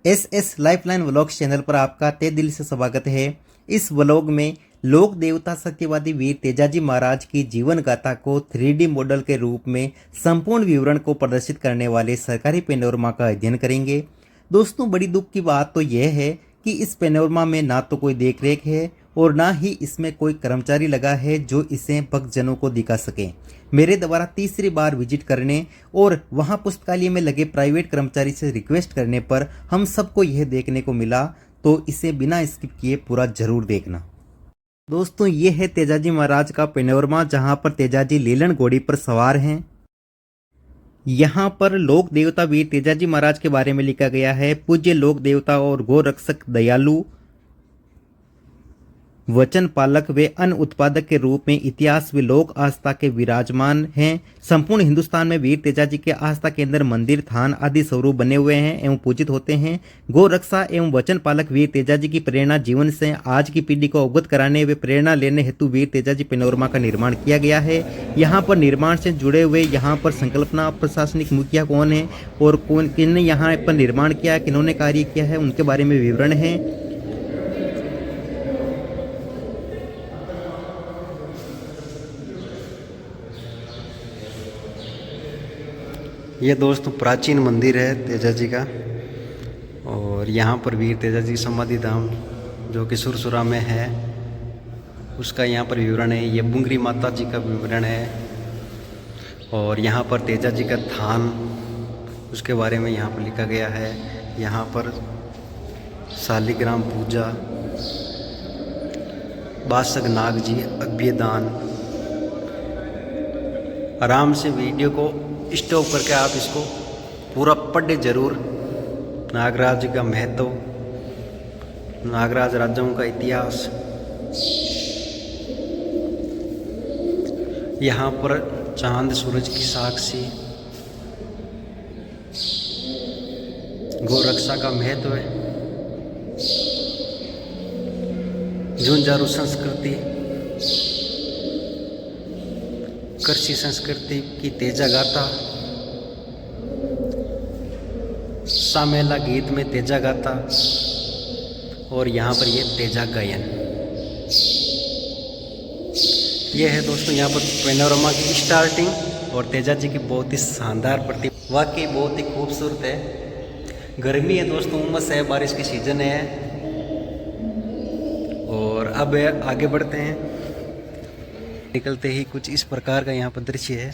S lifeline vlogs channel पर आपका तहे दिल से स्वागत है। इस व्लॉग में लोक देवता सत्यवादी वीर तेजाजी महाराज की जीवन गाथा को 3D मॉडल के रूप में संपूर्ण विवरण को प्रदर्शित करने वाले सरकारी पेनोरमा का अध्ययन करेंगे। दोस्तों, बड़ी दुख की बात तो यह है कि इस पेनोरमा में ना तो कोई देख रेख है और ना ही इसमें कोई कर्मचारी लगा है जो इसे भक्तजनों को दिखा सके। मेरे द्वारा तीसरी बार विजिट करने और वहां पुस्तकालय में लगे प्राइवेट कर्मचारी से रिक्वेस्ट करने पर हम सबको यह देखने को मिला, तो इसे बिना स्किप किए पूरा जरूर देखना। दोस्तों, ये है तेजाजी महाराज का पेनोरमा, जहां पर तेजाजी लीलन घोड़ी पर सवार हैं। यहाँ पर लोक देवता वीर तेजाजी महाराज के बारे में लिखा गया है। पूज्य लोक देवता और गो रक्षक, दयालु, वचन पालक व अन्न उत्पादक के रूप में इतिहास व लोक आस्था के विराजमान हैं। संपूर्ण हिंदुस्तान में वीर तेजाजी के आस्था के अंदर मंदिर, थान आदि स्वरूप बने हुए हैं एवं पूजित होते हैं। गौ रक्षा एवं वचन पालक वीर तेजाजी की प्रेरणा जीवन से आज की पीढ़ी को अवगत कराने व प्रेरणा लेने हेतु वीर तेजाजी पेनोरमा का निर्माण किया गया है। यहाँ पर निर्माण से जुड़े हुए यहाँ पर संकल्पना प्रशासनिक मुखिया कौन है और कौन किन यहाँ पर निर्माण किया, किन्होंने कार्य किया है, उनके बारे में विवरण है। ये दोस्तों प्राचीन मंदिर है तेजाजी का, और यहाँ पर वीर तेजाजी समाधि धाम जो कि सुरसुरा में है उसका यहाँ पर विवरण है। ये बुंगरी माता जी का विवरण है, और यहाँ पर तेजाजी का थान उसके बारे में यहाँ पर लिखा गया है। यहाँ पर शालिग्राम पूजा, बासक नाग जी, अभ्यदान। आराम से वीडियो को स्टॉप करके आप इसको पूरा पढ़े जरूर। नागराज जी का महत्व, नागराज राजाओं का इतिहास। यहाँ पर चांद सूरज की साक्षी, गौरक्षा का महत्व है, झुंझारू संस्कृति, कृषि संस्कृति की तेजा गाथा, सामेला गीत में तेजा गाथा, और यहाँ पर ये तेजा गायन। ये है दोस्तों यहाँ पर पेनोरमा की स्टार्टिंग और तेजा जी की बहुत ही शानदार प्रतिमा, वाकई बहुत ही खूबसूरत है। गर्मी है दोस्तों, उमस है, बारिश की सीजन है। और अब आगे बढ़ते हैं। निकलते ही कुछ इस प्रकार का यहाँ पर दृश्य है।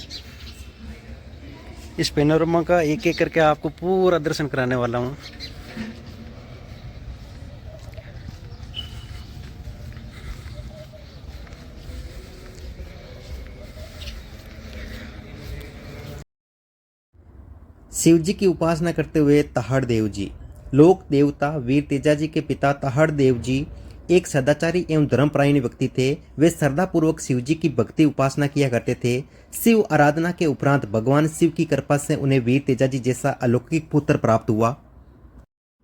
इस पेनोरमा का एक एक करके आपको पूरा दर्शन कराने वाला हूँ। शिव जी की उपासना करते हुए तहाड़ देव जी। लोक देवता वीर तेजाजी के पिता तहाड़ देव जी एक सदाचारी एवं धर्मपरायण व्यक्ति थे। वे श्रद्धापूर्वक शिव जी की भक्ति उपासना किया करते थे। शिव आराधना के उपरांत भगवान शिव की कृपा से उन्हें वीर तेजाजी जैसा अलौकिक पुत्र प्राप्त हुआ।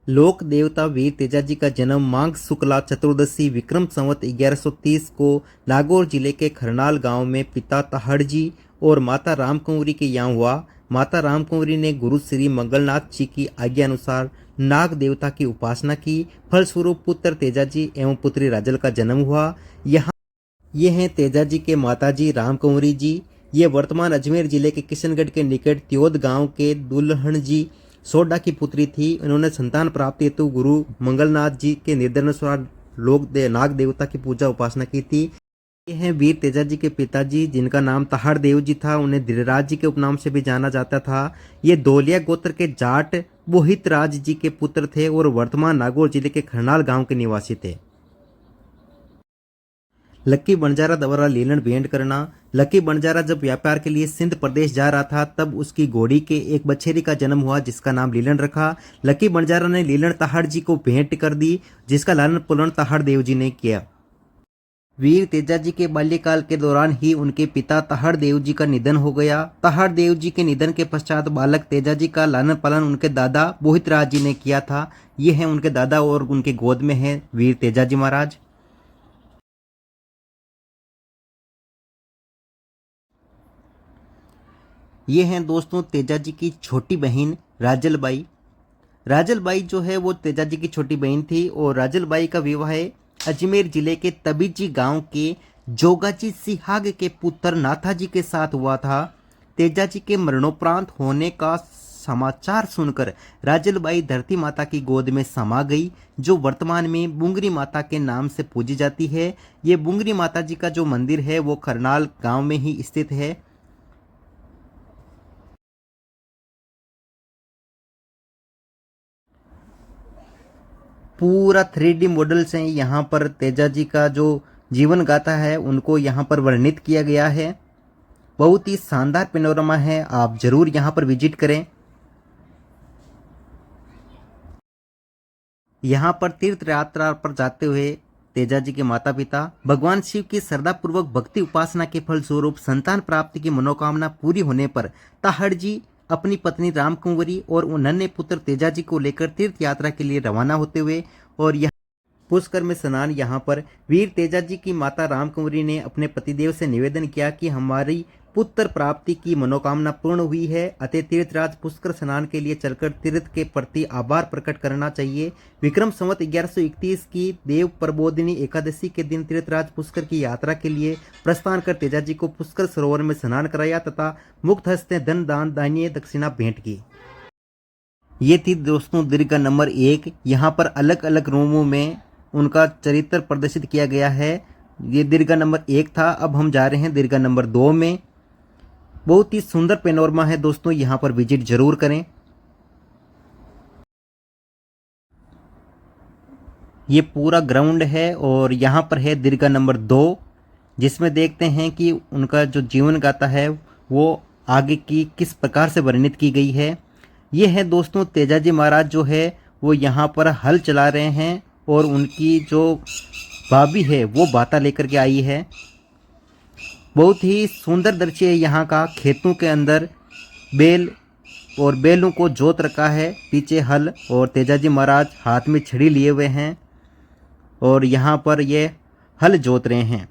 लोक देवता वीर तेजाजी का जन्म माघ शुक्ला चतुर्दशी विक्रम संवत 1130 को नागौर जिले के खरनाल गांव में पिता तहाड़ जी और माता रामकुंवरी के यहाँ हुआ। माता रामकुंवरी ने गुरु श्री मंगलनाथ जी की आज्ञा अनुसार नाग देवता की उपासना की। फलस्वरूप पुत्र तेजाजी एवं पुत्री राजल का जन्म हुआ। यहाँ ये हैं तेजाजी के माताजी रामकुंवरी जी। ये वर्तमान अजमेर जिले के किशनगढ़ के निकट त्योद गांव के दुल्हन जी सोडा की पुत्री थी। इन्होंने संतान प्राप्ति हेतु गुरु मंगलनाथ जी के निर्देशानुसार नाग देवता की पूजा उपासना की थी। ये हैं वीर तेजाजी के पिताजी, जिनका नाम तहाड़ देव जी था। उन्हें धीरराज जी के उपनाम से भी जाना जाता था। ये धोलिया गोत्र के जाट बोहित राज जी के पुत्र थे और वर्तमान नागौर जिले के खरनाल गांव के निवासी थे। लक्की बंजारा द्वारा लीलन भेंट करना। लक्की बंजारा जब व्यापार के लिए सिंध प्रदेश जा रहा था, तब उसकी घोड़ी के एक बछेरी का जन्म हुआ, जिसका नाम लीलन रखा। लक्की बंजारा ने लीलन तहाड़ जी को भेंट कर दी, जिसका लालन पालन तहाड़ देव जी ने किया। वीर तेजाजी के बाल्यकाल के दौरान ही उनके पिता तहाड़ देव जी का निधन हो गया। तहाड़ देव जी के निधन के पश्चात बालक तेजाजी का लालन पालन उनके दादा बोहितराज जी ने किया था। ये हैं उनके दादा और उनके गोद में हैं वीर तेजाजी महाराज। ये हैं दोस्तों तेजाजी की छोटी बहन राजलबाई। राजल बाई जो है वो तेजाजी की छोटी बहन थी और राजल बाई का विवाह अजमेर जिले के तबीजी गांव के जोगाजी सिहाग के पुत्र नाथाजी के साथ हुआ था। तेजाजी के मरणोपरांत होने का समाचार सुनकर राजलबाई धरती माता की गोद में समा गई, जो वर्तमान में बुंगरी माता के नाम से पूजी जाती है। ये बुंगरी माता जी का जो मंदिर है वो करनाल गांव में ही स्थित है। पूरा 3D मॉडल से यहाँ पर तेजाजी का जो जीवन गाथा है उनको यहाँ पर वर्णित किया गया है। बहुत ही शानदार पेनोरमा है, आप जरूर यहाँ पर विजिट करें। यहाँ पर तीर्थ यात्रा पर जाते हुए तेजाजी के माता पिता भगवान शिव की श्रद्धापूर्वक भक्ति उपासना के फलस्वरूप संतान प्राप्ति की मनोकामना पूरी होने पर ताहड़ जी अपनी पत्नी रामकुंवरी और नन्हे पुत्र तेजाजी को लेकर तीर्थ यात्रा के लिए रवाना होते हुए और यहाँ पुष्कर में स्नान यहाँ पर वीर तेजाजी की माता रामकुंवरी ने अपने पतिदेव से निवेदन किया कि हमारी पुत्र प्राप्ति की मनोकामना पूर्ण हुई है, अतः तीर्थराज पुष्कर स्नान के लिए चलकर तीर्थ के प्रति आभार प्रकट करना चाहिए। विक्रम संवत 1131 की देव प्रबोधिनी एकादशी के दिन तीर्थराज पुष्कर की यात्रा के लिए प्रस्थान कर तेजाजी को पुष्कर सरोवर में स्नान कराया तथा मुक्त हस्ते धन दान दानीय दक्षिणा भेंट की। ये थी दोस्तों दीर्घा नंबर 1। यहाँ पर अलग अलग रूमों में उनका चरित्र प्रदर्शित किया गया है। ये दीर्घा नंबर 1 था। अब हम जा रहे हैं दीर्घा नंबर 2 में। बहुत ही सुंदर पेनोरमा है दोस्तों, यहाँ पर विजिट जरूर करें। ये पूरा ग्राउंड है और यहाँ पर है दीर्घा नंबर 2, जिसमें देखते हैं कि उनका जो जीवन गाथा है वो आगे की किस प्रकार से वर्णित की गई है। ये है दोस्तों तेजाजी महाराज जो है वो यहाँ पर हल चला रहे हैं और उनकी जो भाभी है वो बाता लेकर के आई है। बहुत ही सुंदर दृश्य है यहाँ का। खेतों के अंदर बैल और बैलों को जोत रखा है, पीछे हल और तेजाजी महाराज हाथ में छड़ी लिए हुए हैं और यहाँ पर ये हल जोत रहे हैं।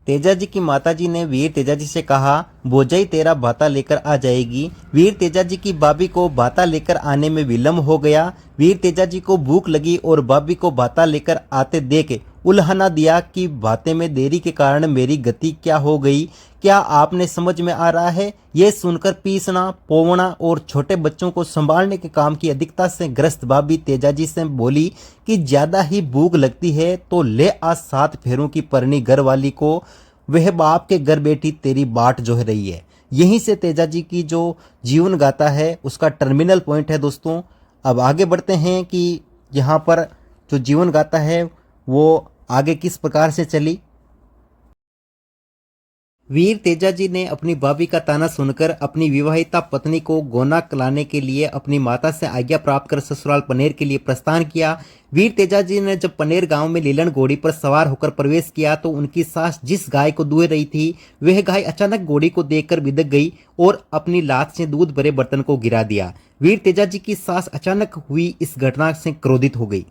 तेजाजी की माताजी ने वीर तेजाजी से कहा, भोजाई तेरा भाता लेकर आ जाएगी। वीर तेजाजी की भाभी को भाता लेकर आने में विलम्ब हो गया। वीर तेजाजी को भूख लगी और भाभी को भाता लेकर आते देख उल्हाना दिया कि भाते में देरी के कारण मेरी गति क्या हो गई, क्या आपने समझ में आ रहा है। यह सुनकर पीसना, पोवना और छोटे बच्चों को संभालने के काम की अधिकता से ग्रस्त भाभी तेजाजी से बोली कि ज्यादा ही भूख लगती है तो ले आ 7 फेरों की परनी घर वाली को, वह बाप के घर बैठी तेरी बाट जोह रही है। यहीं से तेजाजी की जो जीवन गाथा है उसका टर्मिनल पॉइंट है दोस्तों। अब आगे बढ़ते हैं कि यहाँ पर जो जीवन गाथा है वो आगे किस प्रकार से चली। वीर तेजाजी ने अपनी भाभी का ताना सुनकर अपनी विवाहिता पत्नी को गोना लाने के लिए अपनी माता से आज्ञा प्राप्त कर ससुराल पनेर के लिए प्रस्थान किया। वीर तेजाजी ने जब पनेर गांव में लीलन घोड़ी पर सवार होकर प्रवेश किया तो उनकी सास जिस गाय को दूह रही थी वह गाय अचानक घोड़ी को देखकर बिदक गई और अपनी लात से दूध भरे बर्तन को गिरा दिया। वीर तेजाजी की सास अचानक हुई इस घटना से क्रोधित हो गई।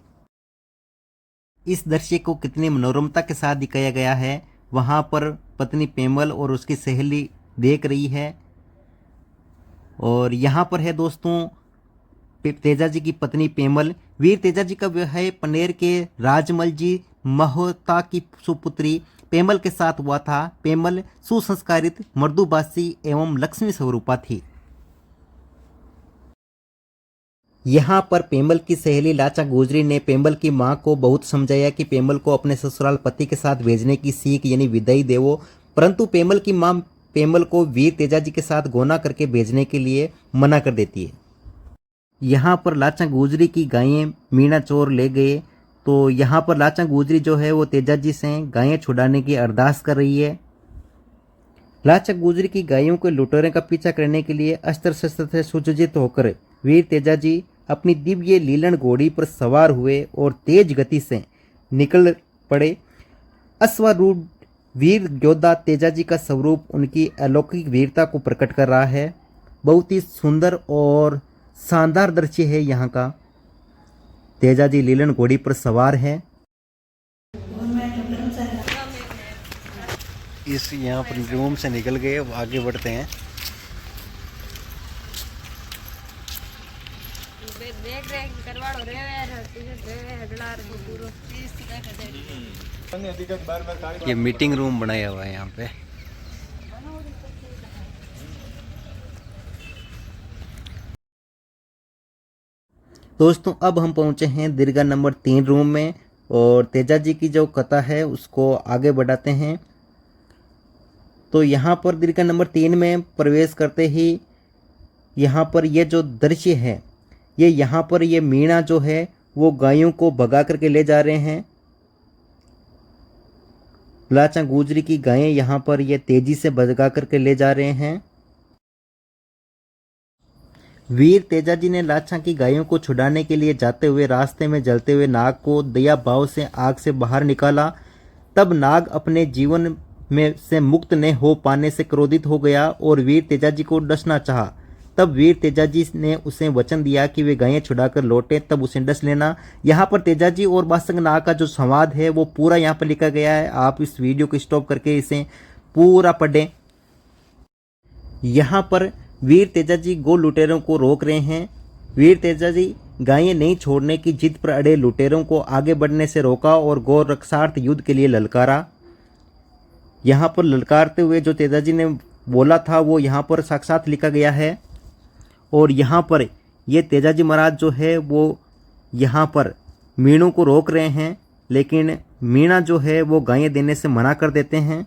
इस दृश्य को कितनी मनोरमता के साथ दिखाया गया है। वहां पर पत्नी पेमल और उसकी सहेली देख रही है और यहाँ पर है दोस्तों तेजाजी की पत्नी पेमल। वीर तेजाजी का विवाह पनेर के राजमल जी महोता की सुपुत्री पेमल के साथ हुआ था। पेमल सुसंस्कारित, मृदुभाषी एवं लक्ष्मी स्वरूपा थी। यहाँ पर पेमल की सहेली लाचा गुजरी ने पेमल की मां को बहुत समझाया कि पेमल को अपने ससुराल पति के साथ भेजने की सीख यानी विदाई देवो, परंतु पेमल की मां पेमल को वीर तेजाजी के साथ गोना करके भेजने के लिए मना कर देती है। यहाँ पर लाचा गुजरी की गायें मीणा चोर ले गए तो यहाँ पर लाचा गुजरी जो है वो तेजाजी से गायें छुड़ाने की अरदास कर रही है। लाचा गुजरी की गायों के लुटेरों का पीछा करने के लिए अस्त्र शस्त्र से सुसज्जित होकर वीर तेजाजी अपनी दिव्य लीलन घोड़ी पर सवार हुए और तेज गति से निकल पड़े। अश्वारूढ़ वीर योद्धा तेजाजी का स्वरूप उनकी अलौकिक वीरता को प्रकट कर रहा है। बहुत ही सुंदर और शानदार दृश्य है यहाँ का। तेजाजी लीलन घोड़ी पर सवार है। इस यहाँ पर रूम से निकल गए, आगे बढ़ते हैं। देख रेख करवाड़ो रे यार टिकट रे हडलार पूरो ये मीटिंग रूम बनाया हुआ है यहाँ पे। दोस्तों अब हम पहुंचे हैं दीर्घा नंबर 3 रूम में और तेजा जी की जो कथा है उसको आगे बढ़ाते हैं। तो यहाँ पर दीर्घा नंबर 3 में प्रवेश करते ही यहाँ पर ये जो दृश्य है, ये यहाँ पर ये मीणा जो है वो गायों को भगा करके ले जा रहे हैं। लाचा गुजरी की गायें यहाँ पर ये तेजी से भगा करके ले जा रहे हैं। वीर तेजा जी ने लाचा की गायों को छुड़ाने के लिए जाते हुए रास्ते में जलते हुए नाग को दया भाव से आग से बाहर निकाला। तब नाग अपने जीवन में से मुक्त न हो पाने से क्रोधित हो गया और वीर तेजा जी को डसना चाहा। तब वीर तेजा जी ने उसे वचन दिया कि वे गायें छुड़ाकर लौटे तब उसे डस लेना। यहाँ पर तेजा जी और बासंग नाग का जो संवाद है वो पूरा यहाँ पर लिखा गया है। आप इस वीडियो को स्टॉप करके इसे पूरा पढ़ें। यहाँ पर वीर तेजा जी गो लुटेरों को रोक रहे हैं। वीर तेजा जी गायें नहीं छोड़ने की जिद पर अड़े लुटेरों को आगे बढ़ने से रोका और गौ रक्षार्थ युद्ध के लिए ललकारा। यहाँ पर ललकारते हुए जो तेजा जी ने बोला था वो यहाँ पर साक्षात लिखा गया है। और यहाँ पर ये तेजा जी महाराज जो है वो यहाँ पर मीणों को रोक रहे हैं, लेकिन मीणा जो है वो गायें देने से मना कर देते हैं।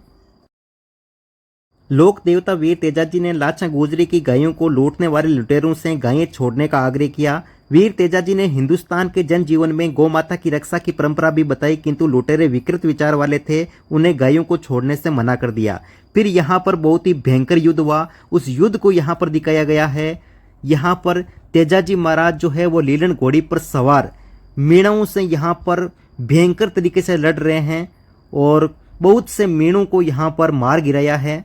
लोक देवता वीर तेजा जी ने लाचा गुजरी की गायों को लूटने वाले लुटेरों से गायें छोड़ने का आग्रह किया। वीर तेजा जी ने हिंदुस्तान के जनजीवन में गौ माता की रक्षा की परंपरा भी बताई, किंतु लुटेरे विकृत विचार वाले थे, उन्हें गायों को छोड़ने से मना कर दिया। फिर यहाँ पर बहुत ही भयंकर युद्ध हुआ। उस युद्ध को यहाँ पर दिखाया गया है। यहाँ पर तेजा जी महाराज जो है वो लीलन घोड़ी पर सवार मीणों से यहाँ पर भयंकर तरीके से लड़ रहे हैं और बहुत से मीणों को यहाँ पर मार गिराया है।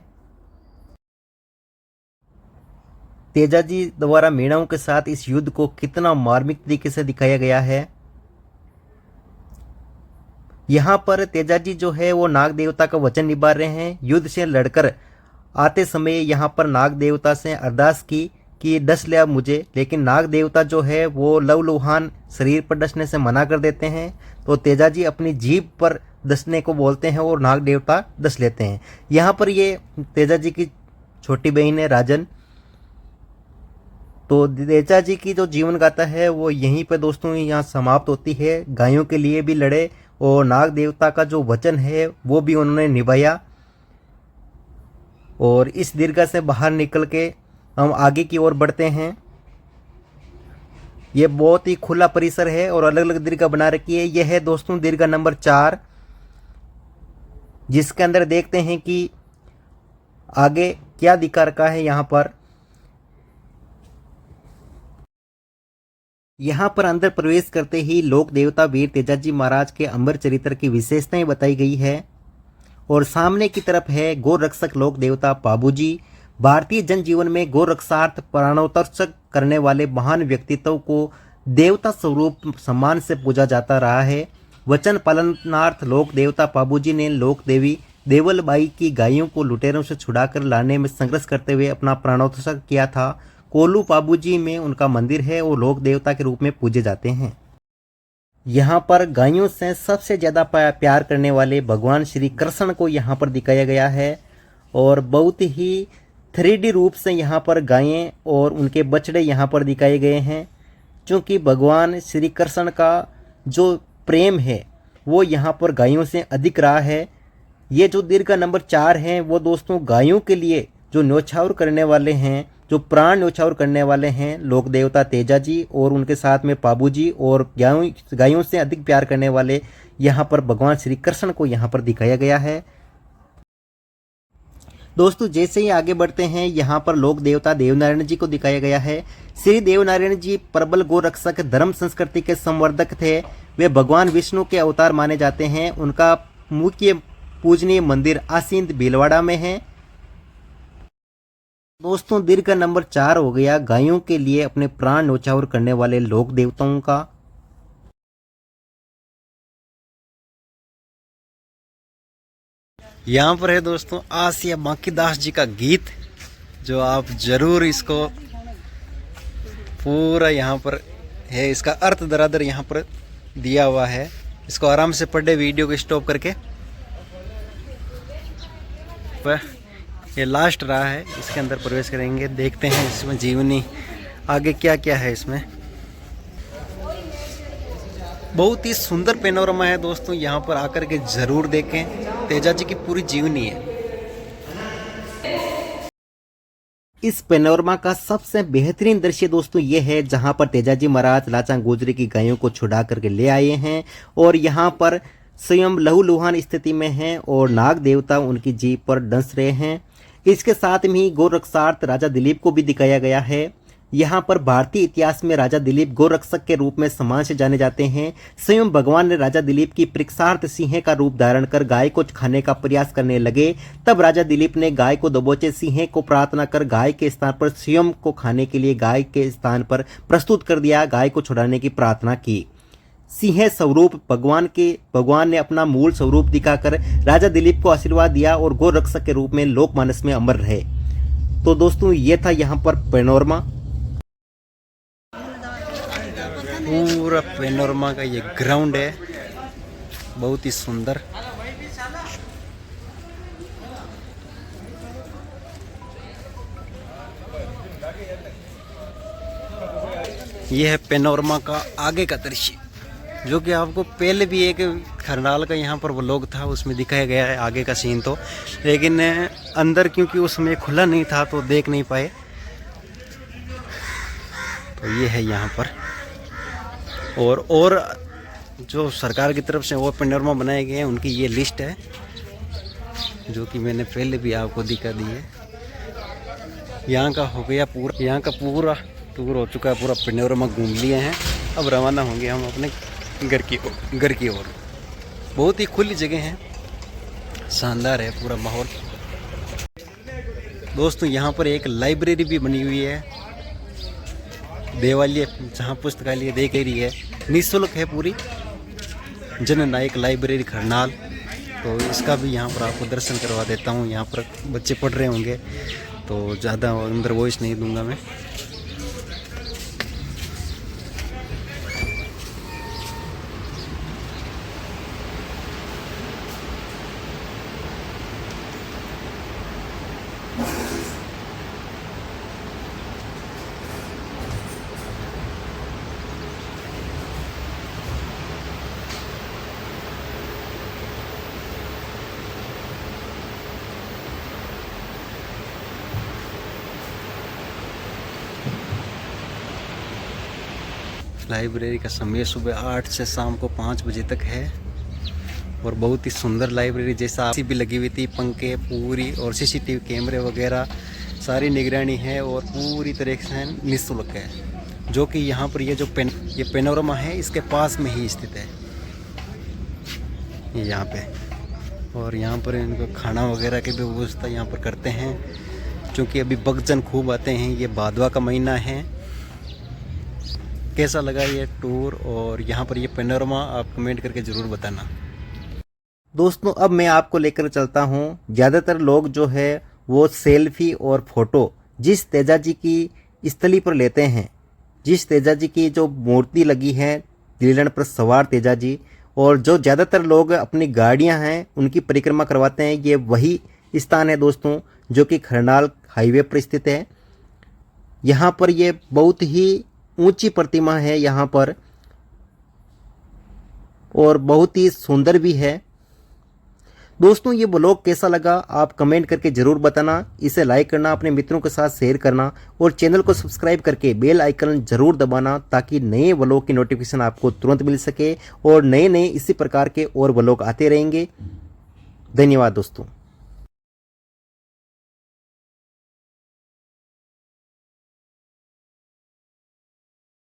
तेजा जी द्वारा मीणाओं के साथ इस युद्ध को कितना मार्मिक तरीके से दिखाया गया है। यहाँ पर तेजा जी जो है वो नाग देवता का वचन निभा रहे हैं। युद्ध से लड़कर आते समय यहाँ पर नाग देवता से अरदास की कि डस लिया मुझे, लेकिन नाग देवता जो है वो लवलुहान शरीर पर डसने से मना कर देते हैं। तो तेजा जी अपनी जीभ पर डसने को बोलते हैं और नाग देवता डस लेते हैं। यहाँ पर ये तेजा जी की छोटी बहन है राजन। तो तेजा जी की जो जीवन गाथा है वो यहीं पे दोस्तों यहाँ समाप्त होती है। गायों के लिए भी लड़े और नाग देवता का जो वचन है वो भी उन्होंने निभाया। और इस दीर्घा से बाहर निकल के हम आगे की ओर बढ़ते हैं। ये बहुत ही खुला परिसर है और अलग अलग दीर्घा बना रखी है। यह है दोस्तों दीर्घा नंबर 4, जिसके अंदर देखते हैं कि आगे क्या दिखा रखा है। यहाँ पर अंदर प्रवेश करते ही लोक देवता वीर तेजा जी महाराज के अमर चरित्र की विशेषताएं बताई गई है। और सामने की तरफ है गौ रक्षक लोक देवता पाबूजी। भारतीय जनजीवन में गौ रक्षार्थ प्राणोत्सर्ग करने वाले महान व्यक्तित्व को देवता स्वरूप सम्मान से पूजा जाता रहा है। वचन पालनार्थ लोक देवता पाबूजी ने लोक देवी देवलबाई की गायों को लुटेरों से छुड़ाकर लाने में संघर्ष करते हुए अपना प्राणोत्सर्ग किया था। कोलू पाबूजी में उनका मंदिर है और लोक देवता के रूप में पूजे जाते हैं। यहाँ पर गायों से सबसे ज़्यादा प्यार करने वाले भगवान श्री कृष्ण को यहाँ पर दिखाया गया है और बहुत ही 3D रूप से यहाँ पर गायें और उनके बछड़े यहाँ पर दिखाए गए हैं। क्योंकि भगवान श्री कृष्ण का जो प्रेम है वो यहाँ पर गायों से अधिक रहा है। ये जो दीर्घा नंबर 4 हैं वो दोस्तों गायों के लिए जो न्योछावर करने वाले हैं, जो प्राण न्योछावर करने वाले हैं, लोक देवता तेजा जी और उनके साथ में पाबूजी और गायों से अधिक प्यार करने वाले यहाँ पर भगवान श्री कृष्ण को यहाँ पर दिखाया गया है। दोस्तों जैसे ही आगे बढ़ते हैं यहाँ पर लोक देवता देवनारायण जी को दिखाया गया है। श्री देवनारायण जी प्रबल गो रक्षक धर्म संस्कृति के संवर्धक थे। वे भगवान विष्णु के अवतार माने जाते हैं। उनका मुख्य पूजनीय मंदिर आसींद भीलवाड़ा में है। दोस्तों दीर्घ नंबर 4 हो गया गायों के लिए अपने प्राण न्योछावर करने वाले लोक देवताओं का। यहाँ पर है दोस्तों आसिया बांकीदास जी का गीत, जो आप जरूर इसको पूरा यहाँ पर है, इसका अर्थ दरादर यहाँ पर दिया हुआ है। इसको आराम से पढ़े वीडियो को स्टॉप करके। ये लास्ट रहा है, इसके अंदर प्रवेश करेंगे, देखते हैं इसमें जीवनी आगे क्या क्या है। इसमें बहुत ही सुंदर पेनोरमा है दोस्तों, यहाँ पर आकर के जरूर देखें। तेजा जी की पूरी जीवनी है। इस पेनोरमा का सबसे बेहतरीन दृश्य दोस्तों ये है जहां पर तेजाजी महाराज लाचांग गोजरी की गायों को छुड़ा करके ले आए हैं और यहां पर स्वयं लहूलुहान स्थिति में हैं और नाग देवता उनकी जीभ पर डंस रहे हैं। इसके साथ में ही गोरक्षार्थ राजा दिलीप को भी दिखाया गया है। यहाँ पर भारतीय इतिहास में राजा दिलीप गोरक्षक के रूप में सम्मान से जाने जाते हैं। स्वयं भगवान ने राजा दिलीप की परीक्षार्थ सिंह का रूप धारण कर गाय को खाने का प्रयास करने लगे। तब राजा दिलीप ने गाय को दबोचे सिंह को प्रार्थना कर गाय के स्थान पर स्वयं को खाने के लिए गाय के स्थान पर प्रस्तुत कर दिया, गाय को छुड़ाने की प्रार्थना की। सिंह स्वरूप भगवान ने अपना मूल स्वरूप दिखाकर राजा दिलीप को आशीर्वाद दिया और गोरक्षक के रूप में लोकमानस में अमर रहे। तो दोस्तों ये था यहाँ पर पेनोरमा। पूरा पेनोरमा का ये ग्राउंड है, बहुत ही सुंदर। ये है पेनोरमा का आगे का दृश्य, जो कि आपको पहले भी एक खरनाल का यहाँ पर व्लॉग था, उसमें दिखाया गया है आगे का सीन। तो लेकिन अंदर क्योंकि उसमें खुला नहीं था तो देख नहीं पाए। तो ये है यहाँ पर। और जो सरकार की तरफ से वो पेनोरमा बनाए गए हैं उनकी ये लिस्ट है, जो कि मैंने पहले भी आपको दिखा दी है। यहाँ का हो गया पूरा, यहाँ का पूरा टूर हो चुका है, पूरा पेनोरमा घूम लिए हैं। अब रवाना होंगे हम अपने घर की ओर। बहुत ही खुली जगह है, शानदार है पूरा माहौल। दोस्तों यहाँ पर एक लाइब्रेरी भी बनी हुई है, देवालय जहाँ पुस्तकालय देख रही है, निःशुल्क है पूरी, जननायक लाइब्रेरी खरनाल। तो इसका भी यहाँ पर आपको दर्शन करवा देता हूँ। यहाँ पर बच्चे पढ़ रहे होंगे तो ज़्यादा अंदर वॉइस नहीं दूंगा मैं। लाइब्रेरी का समय सुबह 8 से शाम को 5 बजे तक है और बहुत ही सुंदर लाइब्रेरी, जैसा एसी भी लगी हुई थी, पंखे पूरी और सीसीटीवी कैमरे वगैरह सारी निगरानी है और पूरी तरह से निःशुल्क है। जो कि यहाँ पर ये पेनोरमा है इसके पास में ही स्थित है यहाँ पे। और यहाँ पर इनको खाना वगैरह की भी व्यवस्था यहाँ पर करते हैं, क्योंकि अभी भक्तजन खूब आते हैं। ये भादवा का महीना है। कैसा लगा ये टूर और यहाँ पर ये पेनोरमा, आप कमेंट करके ज़रूर बताना। दोस्तों अब मैं आपको लेकर चलता हूँ। ज़्यादातर लोग जो है वो सेल्फी और फोटो जिस तेजाजी की स्थली पर लेते हैं, जिस तेजाजी की जो मूर्ति लगी है लीलन पर सवार तेजाजी, और जो ज़्यादातर लोग अपनी गाड़ियाँ हैं उनकी परिक्रमा करवाते हैं, ये वही स्थान है दोस्तों जो कि खरनाल हाईवे पर स्थित है। यहाँ पर ये बहुत ही ऊंची प्रतिमा है यहाँ पर और बहुत ही सुंदर भी है। दोस्तों ये ब्लॉग कैसा लगा आप कमेंट करके ज़रूर बताना। इसे लाइक करना, अपने मित्रों के साथ शेयर करना और चैनल को सब्सक्राइब करके बेल आइकन ज़रूर दबाना, ताकि नए ब्लॉग की नोटिफिकेशन आपको तुरंत मिल सके और नए इसी प्रकार के और ब्लॉग आते रहेंगे। धन्यवाद दोस्तों।